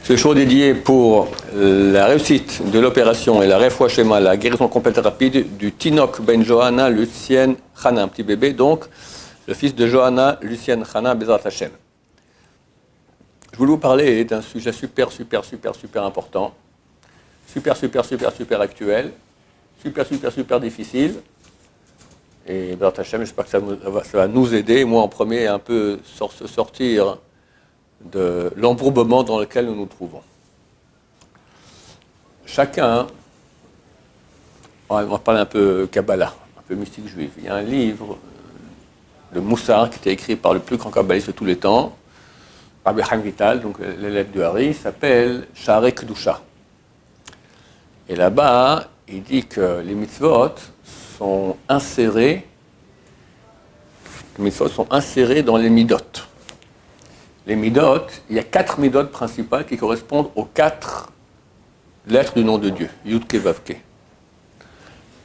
Ce show dédié pour la réussite de l'opération et la réfoua schéma, la guérison complète et rapide du Tinok Ben Johanna Lucienne Chana, un petit bébé donc, le fils de Johanna Lucienne Chana Bezrat Hashem. Je voulais vous parler d'un sujet super important, super actuel, super difficile. Et Bezrat Hashem, j'espère que ça va nous aider, moi en premier, un peu sortir de l'embourbement dans lequel nous nous trouvons. Chacun, on va parler un peu Kabbalah, un peu mystique juif. Il y a un livre de Moussar qui était écrit par le plus grand kabbaliste de tous les temps, Rabbi Chaim Vital, donc l'élève de Hari, s'appelle Sha'arei Kedusha. Et là-bas, il dit que les mitzvot sont insérés dans les midot. Les midot, il y a 4 midot principales qui correspondent aux 4 lettres du nom de Dieu, Yud Ke Vav Ke.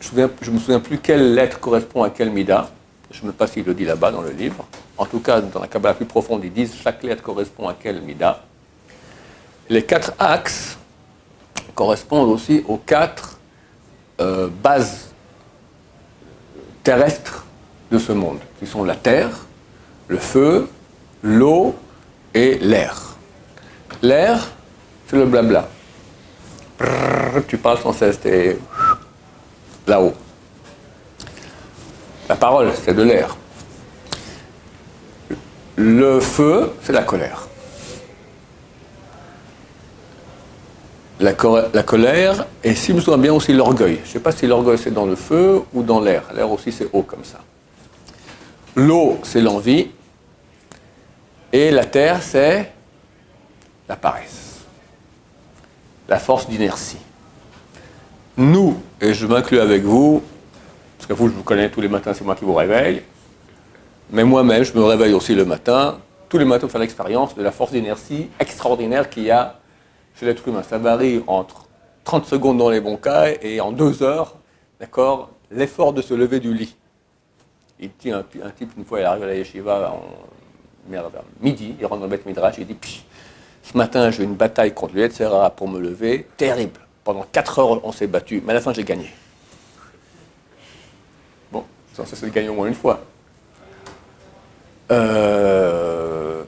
Je ne me souviens plus quelle lettre correspond à quelle mida, je ne sais même pas s'il le dit là-bas dans le livre. En tout cas, dans la Kabbalah plus profonde, ils disent chaque lettre correspond à quelle mida. Les 4 axes correspondent aussi aux 4 bases terrestres de ce monde, qui sont la terre, le feu, l'eau et l'air. L'air, c'est le blabla. Tu parles sans cesse, t'es là-haut. La parole, c'est de l'air. Le feu, c'est la colère. La colère, et si je me souviens bien aussi l'orgueil. Je ne sais pas si l'orgueil c'est dans le feu ou dans l'air. L'air aussi c'est haut comme ça. L'eau, c'est l'envie. Et la terre, c'est la paresse. La force d'inertie. Nous, et je m'inclus avec vous, parce que vous, je vous connais tous les matins, c'est moi qui vous réveille, mais moi-même, je me réveille aussi le matin, tous les matins pour faire l'expérience de la force d'inertie extraordinaire qu'il y a chez l'être humain. Ça varie entre 30 secondes dans les bons cas et en 2 heures, d'accord, l'effort de se lever du lit. Il dit un type, une fois, il arrive à la yeshiva, midi, il rentre dans le Beth Midrash, il dit ce matin j'ai eu une bataille contre le Yetzer Hara pour me lever, terrible. Pendant 4 heures on s'est battu, mais à la fin j'ai gagné. Bon, ça c'est gagné au moins une fois. Le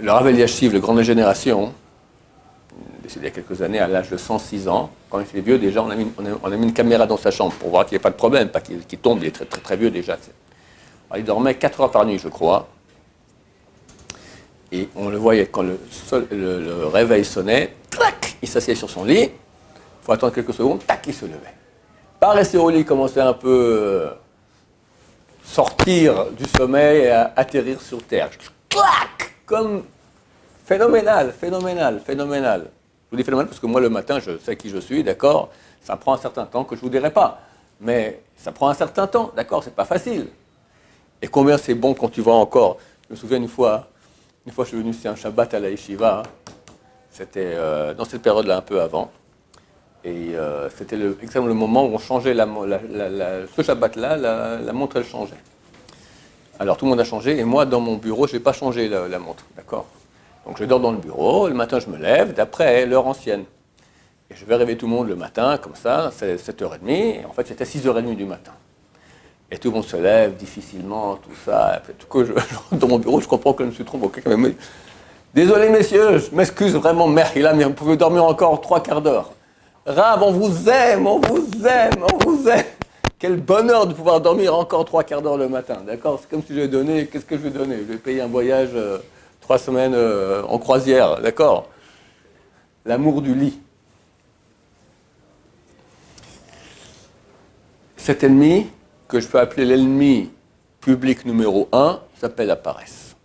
Rav Eliashiv, le grand de génération, décédé il y a quelques années à l'âge de 106 ans, quand il était vieux déjà, on a mis une caméra dans sa chambre pour voir qu'il n'y ait pas de problème, pas qu'il tombe, il est très vieux déjà. Alors, il dormait 4 heures par nuit, je crois. Et on le voyait quand le réveil sonnait, clac, il s'assied sur son lit, il faut attendre quelques secondes, tac, il se levait. Pas rester au lit, il commençait un peu sortir du sommeil et atterrir sur terre. Clac, comme phénoménal. Je vous dis phénoménal parce que moi le matin, je sais qui je suis, d'accord, ça prend un certain temps que je ne vous dirai pas. Mais ça prend un certain temps, d'accord, c'est pas facile. Et combien c'est bon quand tu vois encore. Je me souviens une fois je suis venu, c'est un Shabbat à la Yeshiva, c'était dans cette période-là, un peu avant, et c'était exactement le moment où on changeait ce Shabbat-là, la montre, elle changeait. Alors tout le monde a changé, et moi, dans mon bureau, je n'ai pas changé la montre, d'accord. Donc je dors dans le bureau, le matin je me lève, d'après l'heure ancienne. Et je vais réveiller tout le monde le matin, comme ça, c'est 7h30, et en fait c'était 6h30 du matin. Et tout le monde se lève difficilement, tout ça. Après, tout coup, dans mon bureau, je comprends que je me suis trompé. Désolé, messieurs, je m'excuse vraiment, merde, mais vous pouvez dormir encore 3 quarts d'heure. Rav, on vous aime. Quel bonheur de pouvoir dormir encore 3 quarts d'heure le matin, d'accord? C'est comme si je vais donner, qu'est-ce que je vais donner? Je vais payer un voyage 3 semaines en croisière, d'accord? L'amour du lit. Cet ennemi, que je peux appeler l'ennemi public numéro 1, s'appelle la paresse.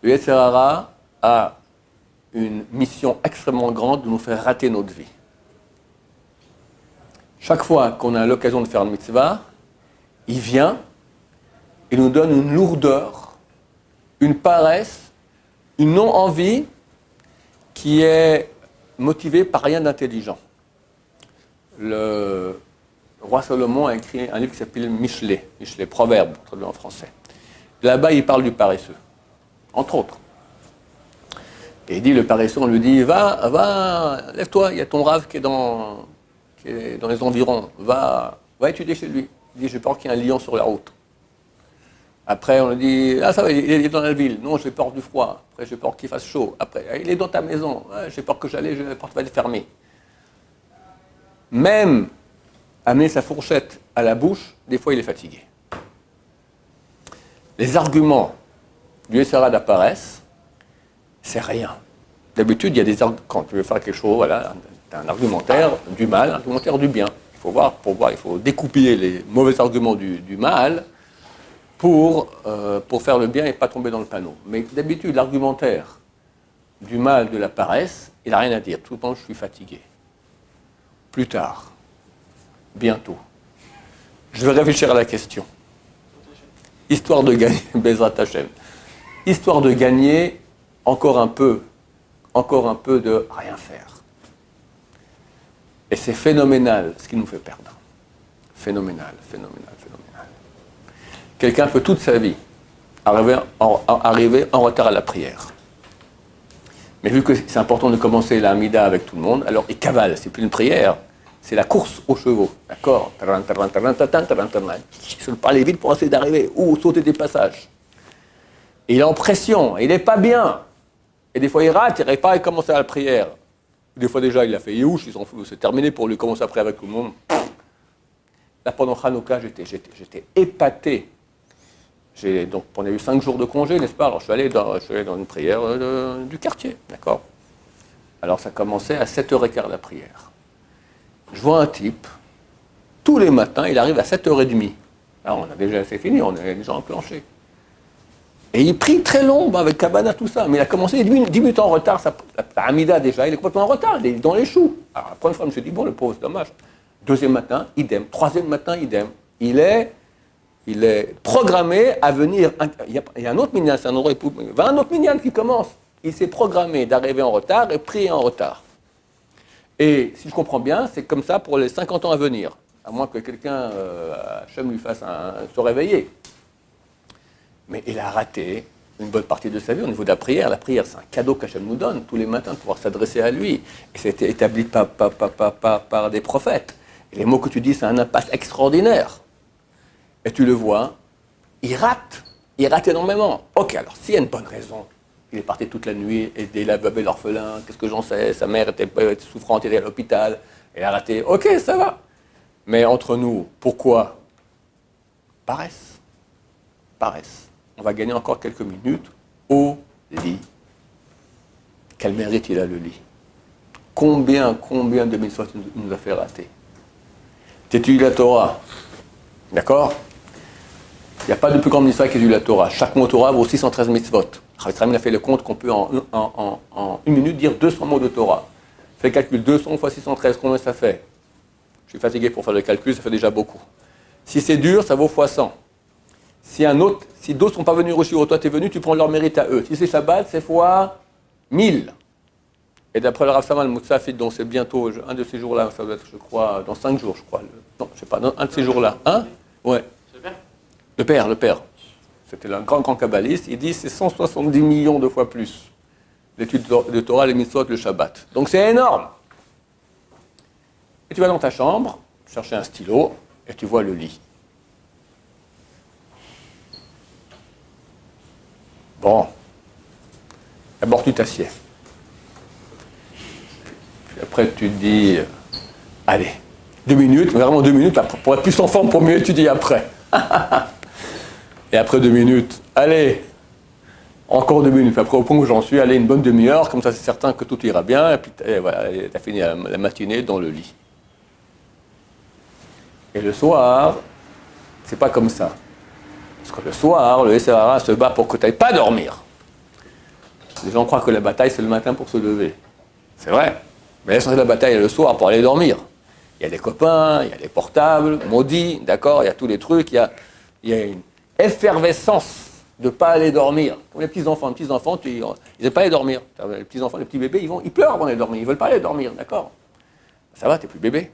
Le Yetzer Hara a une mission extrêmement grande de nous faire rater notre vie. Chaque fois qu'on a l'occasion de faire une mitzvah, il vient et nous donne une lourdeur, une paresse, une non-envie qui est motivée par rien d'intelligent. Le roi Salomon a écrit un livre qui s'appelle Michelet, Proverbe, traduit en français. Là-bas, il parle du paresseux, entre autres. Et il dit, le paresseux, on lui dit, va, lève-toi, il y a ton rave qui est dans les environs, va étudier chez lui. Il dit, j'ai peur qu'il y ait un lion sur la route. Après, on lui dit, ah ça va, il est dans la ville. Non, j'ai peur du froid. Après, j'ai peur qu'il fasse chaud. Après, il est dans ta maison. Ah, j'ai peur que la porte va être fermée. Même amener sa fourchette à la bouche, des fois, il est fatigué. Les arguments du SRA apparaissent, c'est rien. D'habitude, il y a des quand tu veux faire quelque chose, voilà, tu as un argumentaire du mal, un argumentaire du bien. Il faut voir, il faut découpiller les mauvais arguments du mal pour faire le bien et pas tomber dans le panneau. Mais d'habitude, l'argumentaire du mal, de la paresse, il n'a rien à dire. Tout le temps, je suis fatigué. Plus tard, bientôt, je vais réfléchir à la question. Histoire de gagner, Bezrat Hashem. Histoire de gagner encore un peu de rien faire. Et c'est phénoménal ce qui nous fait perdre. Phénoménal. Quelqu'un peut toute sa vie arriver en retard à la prière. Mais vu que c'est important de commencer la Hamida avec tout le monde, alors il cavale, c'est plus une prière, c'est la course aux chevaux, d'accord? Il se parle vite pour essayer d'arriver ou sauter des passages. Et il est en pression, il n'est pas bien. Et des fois il rate, il n'arrive pas à commencer la prière. Des fois déjà il a fait Yéhouch, il s'en fout, c'est terminé pour lui commencer après avec tout le monde. Là pendant Hanouka, j'étais épaté. Donc, on a eu 5 jours de congé, n'est-ce pas? Alors, je suis allé dans une prière du quartier, d'accord? Alors, ça commençait à 7h15 la prière. Je vois un type, tous les matins, il arrive à 7h30. Alors, c'est fini, on est déjà enclenché. Et il prie très long, avec Kabbalah, tout ça. Mais il a commencé 10 minutes en retard, la Hamida déjà, il est complètement en retard, il est dans les choux. Alors, la première fois, je me suis dit, bon, le pauvre, c'est dommage. Deuxième matin, idem. Troisième matin, idem. Il est programmé à venir. Il y a un autre minyan, c'est un endroit. Il y a un autre minyan qui commence. Il s'est programmé d'arriver en retard et prier en retard. Et si je comprends bien, c'est comme ça pour les 50 ans à venir. À moins que quelqu'un, Hachem lui fasse se réveiller. Mais il a raté une bonne partie de sa vie au niveau de la prière. La prière, c'est un cadeau qu'Hachem nous donne tous les matins de pouvoir s'adresser à lui. Et c'était établi par des prophètes. Et les mots que tu dis, c'est un impact extraordinaire. Et tu le vois, il rate énormément. Ok, alors s'il y a une bonne raison, il est parti toute la nuit, aider la veuve et l'orphelin, qu'est-ce que j'en sais, sa mère était souffrante, elle était à l'hôpital, elle a raté, ok, ça va. Mais entre nous, pourquoi? Paresse. On va gagner encore quelques minutes au lit. Quel mérite il a le lit? Combien de mitzvot il nous a fait rater? Tu étudies la Torah, d'accord? Il n'y a pas de plus grande mitzvah qu'étudier la Torah. Chaque mot Torah vaut 613 mitzvot. Chaim a fait le compte qu'on peut en une minute dire 200 mots de Torah. Fais le calcul, 200 fois 613, combien ça fait? Je suis fatigué pour faire le calcul, ça fait déjà beaucoup. Si c'est dur, ça vaut fois 100. Si d'autres ne sont pas venus au shiur, toi tu es venu, tu prends leur mérite à eux. Si c'est Shabbat, c'est fois 1000. Et d'après le Rav Samal Moutsafid, dont c'est bientôt, un de ces jours-là, ça doit être, je crois, dans 5 jours, je crois. Non, je ne sais pas, un de ces jours-là. Hein? Ouais. Le père. C'était un grand kabbaliste. Il dit c'est 170 millions de fois plus l'étude de Torah, les mitzvot, le Shabbat. Donc c'est énorme. Et tu vas dans ta chambre, chercher un stylo, et tu vois le lit. Bon. D'abord tu t'assieds. Puis après tu te dis, allez, 2 minutes, vraiment 2 minutes, pour être plus en forme, pour mieux étudier après. Et après 2 minutes, allez, encore 2 minutes. Après, au point où j'en suis, allez, une bonne demi-heure, comme ça c'est certain que tout ira bien. Et puis, voilà, tu as fini la matinée dans le lit. Et le soir, c'est pas comme ça. Parce que le soir, le SRA se bat pour que tu n'ailles pas dormir. Les gens croient que la bataille, c'est le matin pour se lever. C'est vrai. Mais l'essentiel de la bataille est le soir pour aller dormir. Il y a des copains, il y a des portables, maudits, d'accord, il y a tous les trucs, il y a une effervescence de ne pas aller dormir. Comme les petits-enfants, ils n'aiment pas aller dormir. Les petits-enfants, les petits bébés, ils pleurent avant d'aller dormir, ils ne veulent pas aller dormir, d'accord? Ça va, tu n'es plus bébé.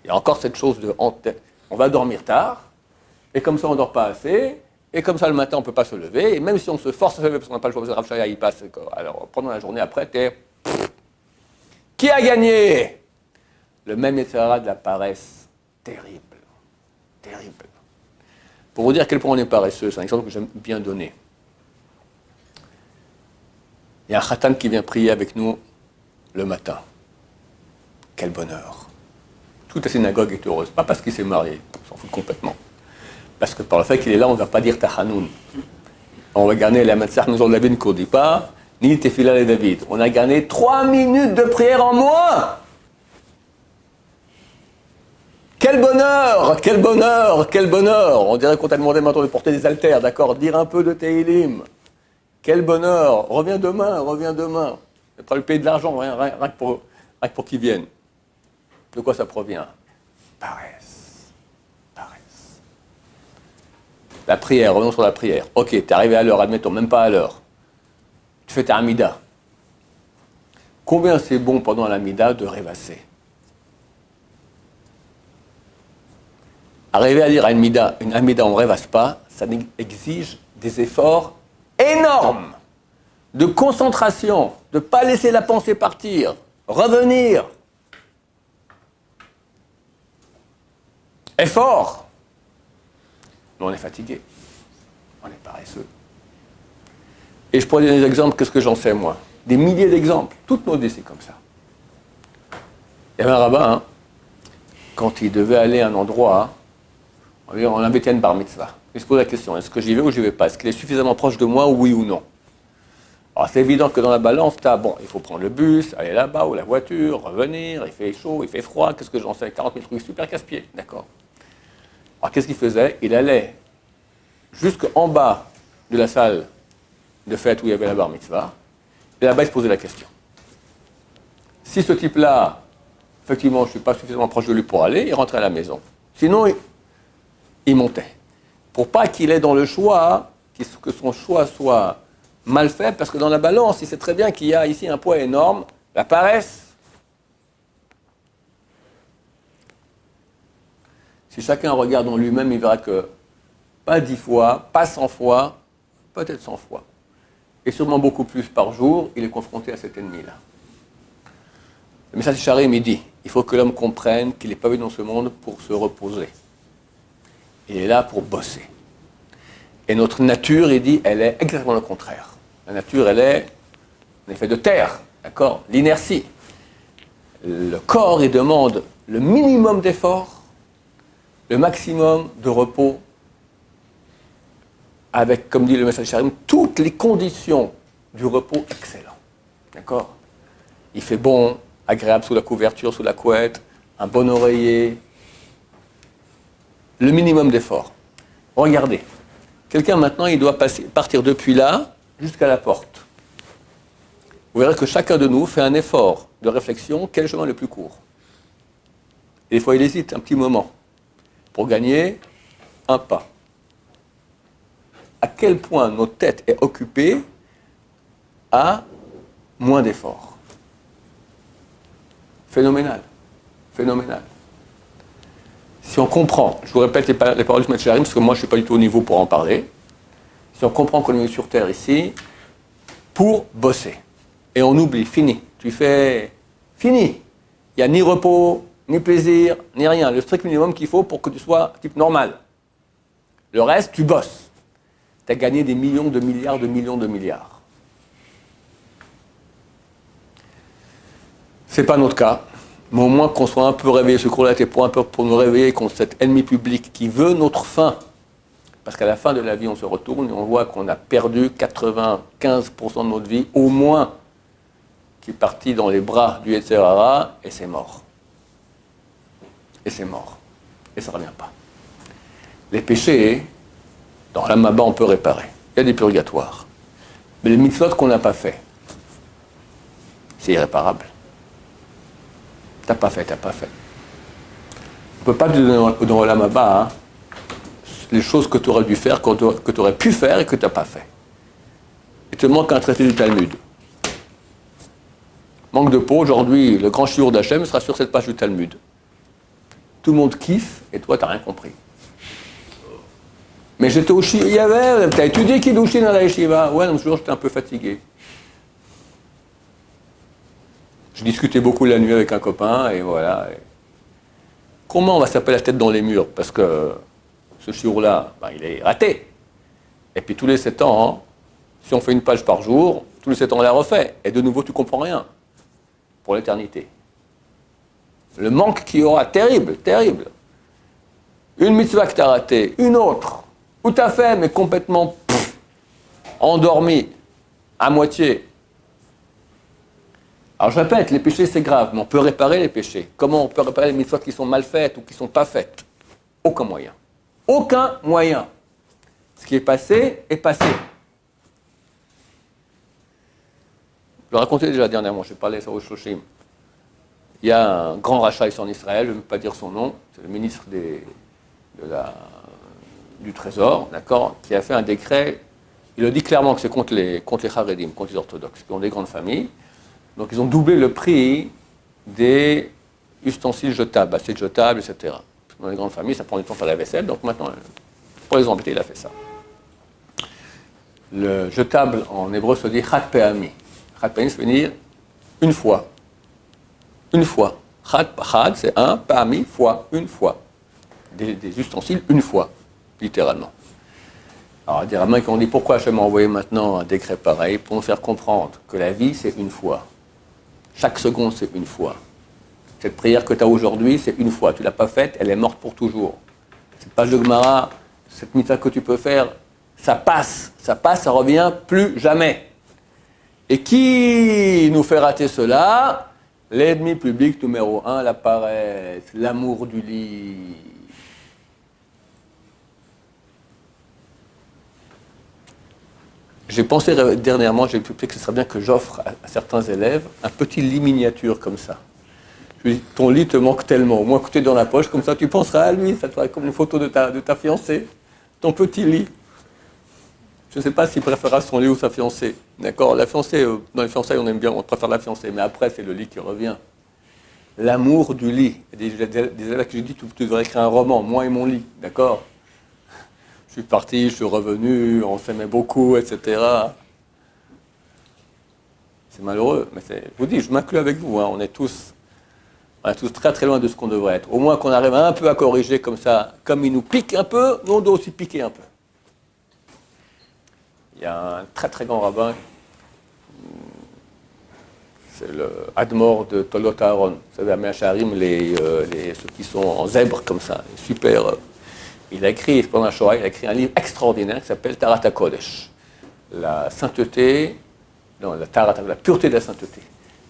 Il y a encore cette chose de, on va dormir tard, et comme ça on ne dort pas assez, Et comme ça, le matin, on ne peut pas se lever. Et même si on se force à se lever parce qu'on n'a pas le choix, parce que Rav Shaya, il passe. Alors, pendant la journée après, qui a gagné? Le même Yetzirah de la paresse. Terrible. Terrible. Pour vous dire à quel point on est paresseux, c'est un exemple que j'aime bien donner. Il y a un khatan qui vient prier avec nous le matin. Quel bonheur. Toute la synagogue est heureuse. Pas parce qu'il s'est marié, on s'en fout complètement. Parce que par le fait qu'il est là, on ne va pas dire Tahanoun. On va gagner la Matzah nous en David qu'on ne dit pas, ni Tefila et David. On a gagné 3 minutes de prière en moins. Quel bonheur, quel bonheur, quel bonheur. On dirait qu'on t'a demandé maintenant de porter des haltères, d'accord, dire un peu de Teilim. Quel bonheur. Reviens demain, reviens demain. Tu vas lui payer de l'argent, rien que pour qu'ils viennent. De quoi ça provient? Paresse. Paresse. La prière, revenons sur la prière. Ok, t'es arrivé à l'heure, admettons, même pas à l'heure. Tu fais ta Amida. Combien c'est bon pendant l'Amida de rêvasser? Arriver à dire à une Amida, on ne rêvasse pas, ça exige des efforts énormes de concentration, de ne pas laisser la pensée partir, revenir. Effort. Mais on est fatigué, on est paresseux. Et je pourrais donner des exemples, qu'est-ce que j'en sais moi? Des milliers d'exemples, toutes nos vies c'est comme ça. Il y avait un rabbin, quand il devait aller à un endroit, on invitait une bar mitzvah. Il se pose la question, est-ce que j'y vais ou j'y vais pas? Est-ce qu'il est suffisamment proche de moi, oui ou non? Alors c'est évident que dans la balance, il faut prendre le bus, aller là-bas, ou la voiture, revenir, il fait chaud, il fait froid, qu'est-ce que j'en sais? 40 000 trucs super casse-pieds, d'accord. Alors qu'est-ce qu'il faisait? Il allait jusqu'en bas de la salle de fête où il y avait la bar mitzvah, et là-bas il se posait la question. Si ce type-là, effectivement, je ne suis pas suffisamment proche de lui pour aller, il rentrait à la maison. Sinon, il montait. Pour pas qu'il ait dans le choix, que son choix soit mal fait, parce que dans la balance, il sait très bien qu'il y a ici un poids énorme, la paresse. Si chacun regarde en lui-même, il verra que pas 10 fois, pas 100 fois, peut-être 100 fois, et sûrement beaucoup plus par jour, il est confronté à cet ennemi-là. Le message de Sharim, il dit, il faut que l'homme comprenne qu'il n'est pas venu dans ce monde pour se reposer. Il est là pour bosser. Et notre nature, il dit, elle est exactement le contraire. La nature, elle est un effet de terre, d'accord? L'inertie. Le corps, il demande le minimum d'effort, le maximum de repos, avec, comme dit le message Sharim, toutes les conditions du repos excellent. D'accord? Il fait bon, agréable sous la couverture, sous la couette, un bon oreiller, le minimum d'effort. Regardez, quelqu'un maintenant, il doit partir depuis là jusqu'à la porte. Vous verrez que chacun de nous fait un effort de réflexion, quel est le chemin le plus court. Et des fois, il hésite un petit moment pour gagner un pas. À quel point notre tête est occupée à moins d'efforts. Phénoménal. Phénoménal. Si on comprend, je vous répète les paroles du Maître Sharim, parce que moi je ne suis pas du tout au niveau pour en parler. Si on comprend qu'on est sur Terre ici, pour bosser. Et on oublie, fini. Tu fais fini. Il n'y a ni repos, ni plaisir, ni rien. Le strict minimum qu'il faut pour que tu sois type normal. Le reste, tu bosses. Tu as gagné des millions de milliards de millions de milliards. Ce n'est pas notre cas. Mais au moins qu'on soit un peu réveillé, ce cours-là était pour un peu pour nous réveiller contre cet ennemi public qui veut notre fin. Parce qu'à la fin de la vie, on se retourne et on voit qu'on a perdu 95% de notre vie, au moins, qui est parti dans les bras du Yetzirah, et c'est mort. Et c'est mort. Et ça ne revient pas. Les péchés, dans l'Amaba, on peut réparer. Il y a des purgatoires. Mais les mitzvot qu'on n'a pas fait, c'est irréparable. T'as pas fait. On ne peut pas te donner dans l'Amaba les choses que tu aurais dû faire, que tu aurais pu faire et que tu n'as pas fait. Il te manque un traité du Talmud. Manque de peau, aujourd'hui, le grand shiur d'Hachem sera sur cette page du Talmud. Tout le monde kiffe et toi, tu n'as rien compris. Mais j'étais au Yeshiva, t'as étudié Kiddushin dans la Yeshiva? Ouais, donc j'étais un peu fatigué. Je discutais beaucoup la nuit avec un copain, et voilà. Comment on va se taper la tête dans les murs? Parce que ce shiur-là, ben, il est raté. Et puis tous les 7 ans, hein, si on fait une page par jour, tous les 7 ans on la refait. Et de nouveau, tu comprends rien. Pour l'éternité. Le manque qu'il y aura, terrible, terrible. Une mitzvah que tu as ratée, une autre, ou tu as fait, mais complètement endormi, à moitié. Alors je répète, les péchés c'est grave, mais on peut réparer les péchés. Comment on peut réparer les mitzvahs qui sont mal faites ou qui ne sont pas faites? Aucun moyen. Aucun moyen. Ce qui est passé est passé. Je le racontais déjà dernièrement, je parlais sur Shoshim. Il y a un grand rachat ici en Israël, je ne veux pas dire son nom, c'est le ministre du Trésor, d'accord, qui a fait un décret. Il a dit clairement que c'est contre les Haredim, contre les orthodoxes, qui ont des grandes familles. Donc ils ont doublé le prix des ustensiles jetables, assiettes jetables, etc. Dans les grandes familles, ça prend du temps de faire la vaisselle, donc maintenant, pour les embêter, il a fait ça. Le jetable en hébreu se dit chat pe'ami. Chat pe'ami, ça veut dire une fois. Une fois. Chad, c'est un, pe'ami, fois, une fois. Des ustensiles, une fois, littéralement. Alors, des rabbins qui ont dit pourquoi Hachem m'a envoyé maintenant un décret pareil, pour nous faire comprendre que la vie, c'est une fois. Chaque seconde, c'est une fois. Cette prière que tu as aujourd'hui, c'est une fois. Tu ne l'as pas faite, elle est morte pour toujours. Cette page de Gemara, cette mitzvah que tu peux faire, ça passe, ça revient plus jamais. Et qui nous fait rater cela? L'ennemi public numéro 1, la paresse, l'amour du lit. J'ai pensé dernièrement, j'ai pensé que ce serait bien que j'offre à certains élèves un petit lit miniature comme ça. Je lui dis, ton lit te manque tellement, au moins que tu es dans la poche, comme ça tu penseras à lui, ça te fera comme une photo de ta fiancée, ton petit lit. Je ne sais pas s'il préférera son lit ou sa fiancée. D'accord? La fiancée, dans les fiançailles, on aime bien, on préfère la fiancée, mais après, c'est le lit qui revient. L'amour du lit. Il y a des élèves qui j'ai dit, tu devrais écrire un roman, moi et mon lit. D'accord? Je suis parti, je suis revenu, on s'aimait beaucoup, etc. C'est malheureux, mais je vous dis, je m'inclus avec vous, hein, on est tous très très loin de ce qu'on devrait être. Au moins qu'on arrive un peu à corriger comme ça, comme il nous pique un peu, nous on doit aussi piquer un peu. Il y a un très très grand rabbin, c'est le Admor de Toldot Aaron. Vous savez, à Meacharim, ceux qui sont en zèbre comme ça, super. Il a écrit, pendant la Shoah, il a écrit un livre extraordinaire qui s'appelle Tarat HaKodesh. La sainteté, non, la pureté de la sainteté.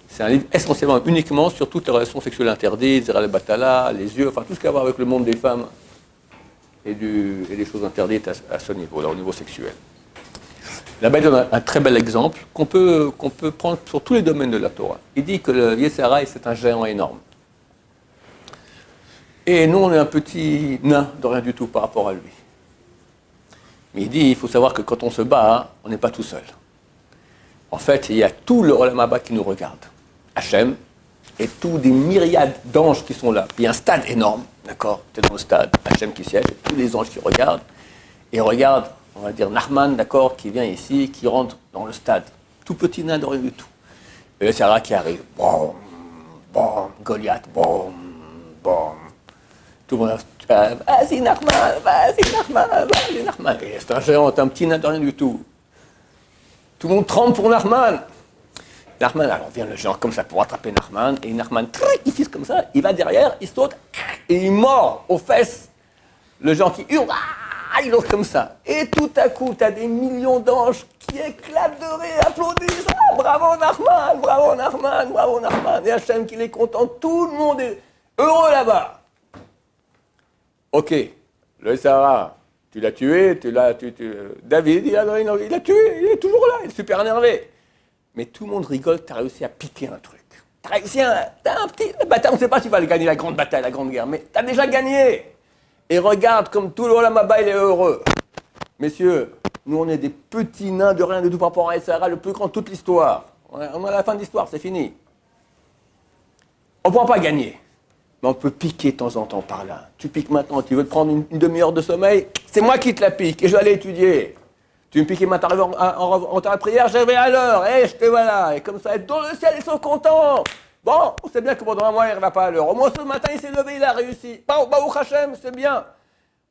C'est un livre essentiellement, uniquement sur toutes les relations sexuelles interdites, Zera al-Batala, les yeux, enfin tout ce qui a à voir avec le monde des femmes et des choses interdites à ce niveau-là, au niveau sexuel. Là-bas, il donne un très bel exemple qu'on peut prendre sur tous les domaines de la Torah. Il dit que le Yetzer Hara, c'est un géant énorme. Et nous, on est un petit nain de rien du tout par rapport à lui. Mais il dit, il faut savoir que quand on se bat, on n'est pas tout seul. En fait, il y a tout le Olam Haba qui nous regarde. Hachem, et tous des myriades d'anges qui sont là. Il y a un stade énorme, d'accord? C'est dans le stade, Hachem qui siège, et tous les anges qui regardent. Et regardent, on va dire, Nachman, d'accord, qui vient ici, qui rentre dans le stade. Tout petit nain de rien du tout. Et le Sarah qui arrive. Boum, boum, Goliath, boum, boum. Tout le monde a vas-y Nachman, vas-y Nachman, vas-y Nachman. Et c'est un géant, un petit nain de rien du tout. Tout le monde tremble pour Nachman. Nachman, alors vient le géant comme ça pour attraper Nachman, et Nachman, il fisse comme ça, il va derrière, il saute, et il mord aux fesses le géant qui hurle, il ose comme ça. Et tout à coup, tu as des millions d'anges qui éclatent de rire, applaudissent, bravo Nachman, bravo Nachman, bravo Nachman. Et Hachem qui les content, tout le monde est heureux là-bas. Ok, le Sarah, tu l'as tué, David, il l'a tué, il est toujours là, il est super énervé. Mais tout le monde rigole, tu as réussi à piquer un truc. Tu as réussi t'as un petit bataille, on ne sait pas si tu vas gagner la grande bataille, la grande guerre, mais tu as déjà gagné. Et regarde comme tout le Olam Haba, il est heureux. Messieurs, nous on est des petits nains de rien du tout par rapport à Sarah, le plus grand de toute l'histoire. On est à la fin de l'histoire, c'est fini. On ne pourra pas gagner. Mais on peut piquer de temps en temps par là. Tu piques maintenant, tu veux te prendre une demi-heure de sommeil, c'est moi qui te la pique et je vais aller étudier. Tu me piques maintenant en retard à la prière, je vais à l'heure, et je te voilà. Et comme ça, dans le ciel, ils sont contents. Bon, on sait bien que pendant un mois, il ne va pas à l'heure. Au moins, ce matin, il s'est levé, il a réussi. Baruch Hashem, c'est bien.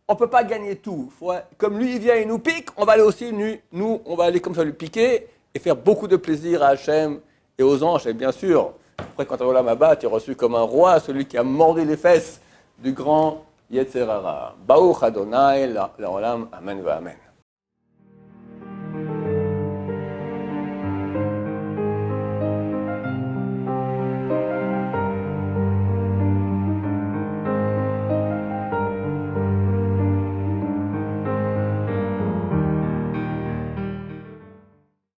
On ne peut pas gagner tout. Comme lui, il vient et nous pique, on va aller aussi, nous, on va aller comme ça lui piquer et faire beaucoup de plaisir à Hashem et aux anges. Et bien sûr, après, quand tu vas là-bas, tu es reçu comme un roi, celui qui a mordu les fesses du grand Yetzerara. Baruch Adonai, la Olam, Amen, Amen.